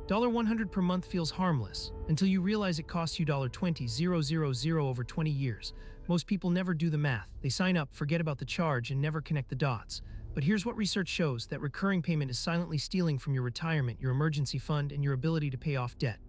$100 per month feels harmless until you realize it costs you $20,000 over 20 years. Most people never do the math. They sign up, forget about the charge, and never connect the dots. But here's what research shows: that recurring payment is silently stealing from your retirement, your emergency fund, and your ability to pay off debt.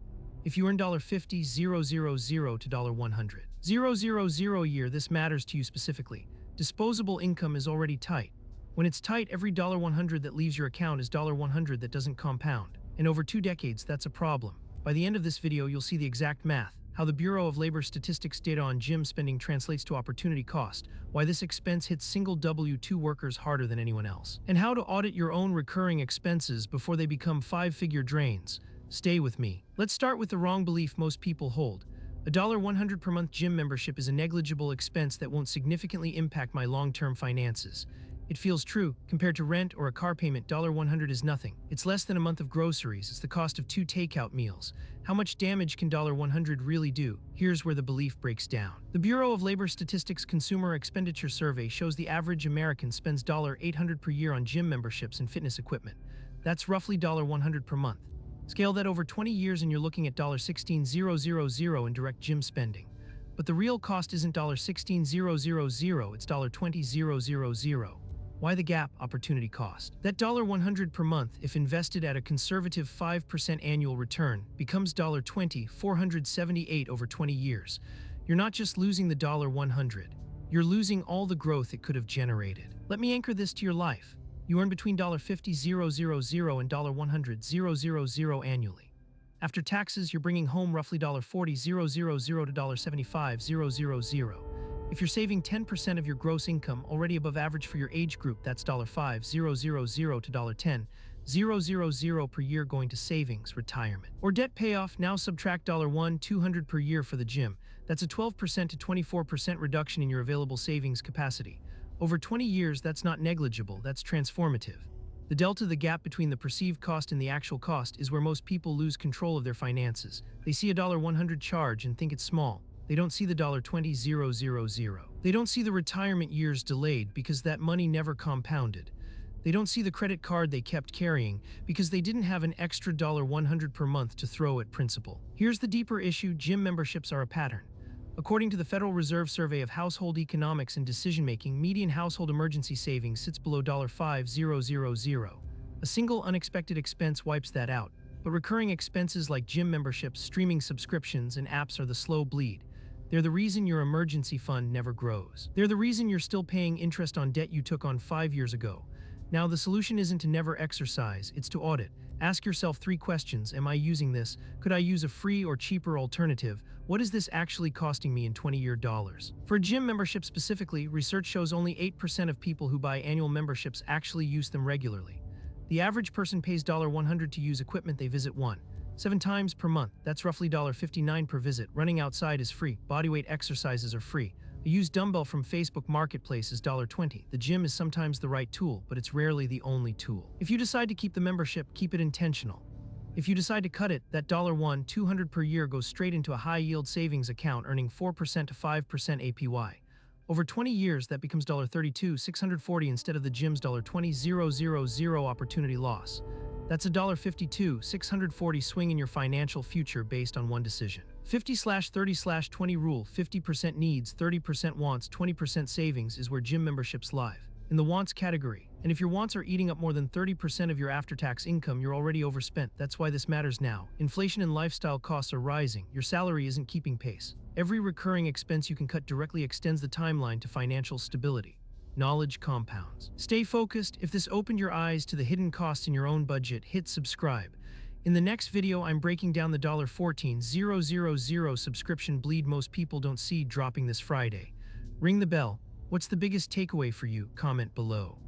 If you earn $50,000 to $100,000 a year, this matters to you specifically. Disposable income is already tight. When it's tight, every $100 that leaves your account is $100 that doesn't compound. And over 2 decades, that's a problem. By the end of this video, you'll see the exact math, how the Bureau of Labor Statistics data on gym spending translates to opportunity cost, why this expense hits single W-2 workers harder than anyone else, and how to audit your own recurring expenses before they become 5-figure drains. Stay with me. Let's start with the wrong belief most people hold. A $100 per month gym membership is a negligible expense that won't significantly impact my long-term finances. It feels true. Compared to rent or a car payment, $100 is nothing. It's less than a month of groceries. It's the cost of 2 takeout meals. How much damage can $100 really do? Here's where the belief breaks down. The Bureau of Labor Statistics Consumer Expenditure Survey shows the average American spends $800 per year on gym memberships and fitness equipment. That's roughly $100 per month. Scale that over 20 years and you're looking at $16,000 in direct gym spending. But the real cost isn't $16,000, it's $20,000. Why the gap? Opportunity cost. That $100 per month, if invested at a conservative 5% annual return, becomes $20,478 over 20 years. You're not just losing the $100, you're losing all the growth it could have generated. Let me anchor this to your life. You earn between $50,000 and $100,000 annually. After taxes, you're bringing home roughly $40,000 to $75,000. If you're saving 10% of your gross income, already above average for your age group, that's $5,000 to $10,000 per year going to savings, retirement, or debt payoff. Now subtract $200 per year for the gym. That's a 12% to 24% reduction in your available savings capacity. Over 20 years, that's not negligible, that's transformative. The delta, the gap between the perceived cost and the actual cost, is where most people lose control of their finances. They see a $100 charge and think it's small. They don't see the $20,000. They don't see the retirement years delayed because that money never compounded. They don't see the credit card they kept carrying because they didn't have an extra $100 per month to throw at principal. Here's the deeper issue: gym memberships are a pattern. According to the Federal Reserve Survey of Household Economics and Decision-Making, median household emergency savings sits below $5,000. A single unexpected expense wipes that out. But recurring expenses like gym memberships, streaming subscriptions, and apps are the slow bleed. They're the reason your emergency fund never grows. They're the reason you're still paying interest on debt you took on 5 years ago. Now, the solution isn't to never exercise, it's to audit. Ask yourself 3 questions. Am I using this? Could I use a free or cheaper alternative? What is this actually costing me in 20-year dollars? For a gym membership specifically, research shows only 8% of people who buy annual memberships actually use them regularly. The average person pays $100 to use equipment they visit 7 times per month. That's roughly $59 per visit. Running outside is free. Bodyweight exercises are free. A used dumbbell from Facebook Marketplace is $20. The gym is sometimes the right tool, but it's rarely the only tool. If you decide to keep the membership, keep it intentional. If you decide to cut it, that $200 per year goes straight into a high-yield savings account earning 4% to 5% APY. Over 20 years, that becomes $32,640 instead of the gym's $20,000 opportunity loss. That's a $52,640 swing in your financial future based on one decision. 50/30/20 rule: 50% needs, 30% wants, 20% savings is where gym memberships live. In the wants category. And if your wants are eating up more than 30% of your after-tax income, you're already overspent. That's why this matters now. Inflation and lifestyle costs are rising. Your salary isn't keeping pace. Every recurring expense you can cut directly extends the timeline to financial stability. Knowledge compounds. Stay focused. If this opened your eyes to the hidden costs in your own budget, hit subscribe. In the next video, I'm breaking down the $14,000 subscription bleed most people don't see dropping this Friday. Ring the bell. What's the biggest takeaway for you? Comment below.